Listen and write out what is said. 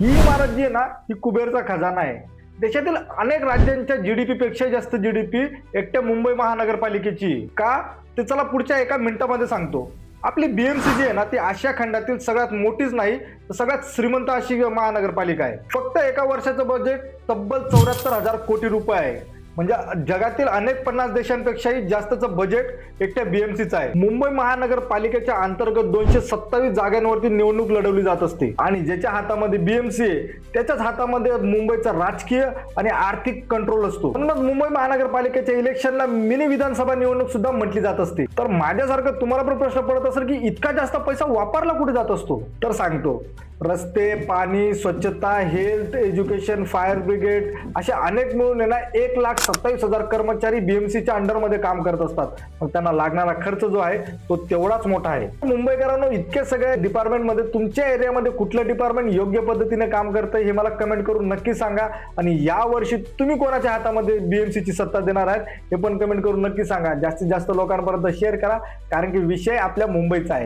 ही इमारत जी आहे ना, ही कुबेरचा खजाना आहे. देशातील अनेक राज्यांच्या जीडीपी पेक्षा जास्त जीडीपी एकट्या मुंबई महानगरपालिकेची आहे. का? ते चला पुढच्या एका मिनिटामध्ये सांगतो. आपली बीएमसी जी आहे ना, ती आशिया खंडातील सगळ्यात मोठीच नाही तर सगळ्यात श्रीमंत अशी महानगरपालिका आहे. फक्त एका वर्षाचं बजेट तब्बल 74,000 कोटी रुपये आहे. म्हणजे जगातील अनेक 50 देशांपेक्षाही जास्तचं बजेट एकट्या बीएमसीचं आहे. मुंबई महानगरपालिकेच्या अंतर्गत 227 जागांवरती निवडणूक लढवली जात असते आणि ज्याच्या हातामध्ये बीएमसी आहे त्याच्याच हातामध्ये मुंबईचा राजकीय आणि आर्थिक कंट्रोल असतो. म्हणूनच मुंबई महानगरपालिकेच्या इलेक्शनला मिनी विधानसभा निवडणूक सुद्धा म्हटली जात असते. तर माझ्यासारखं तुम्हाला पण प्रश्न पडत असेल की इतका जास्त पैसा वापरला कुठे जात असतो, तर सांगतो. रस्ते, पाणी, स्वच्छता, हेल्थ, एज्युकेशन, फायर ब्रिगेड असे अनेक मिळून आहे ना 1,27,000 कर्मचारी बीएमसीच्या अंडरमध्ये काम करत असतात. मग त्यांना लागणारा खर्च जो आहे तो तेवढाच मोठा आहे. मुंबईकरांनो, इतके सगळे डिपार्टमेंटमध्ये तुमच्या एरियामध्ये कुठलं डिपार्टमेंट योग्य पद्धतीने काम करतंय हे मला कमेंट करून नक्की सांगा. आणि या वर्षी तुम्ही कोणाच्या हातामध्ये बीएमसीची सत्ता देणार आहेत हे पण कमेंट करून नक्की सांगा. जास्तीत जास्त लोकांपर्यंत शेअर करा, कारण की विषय आपल्या मुंबईचा आहे.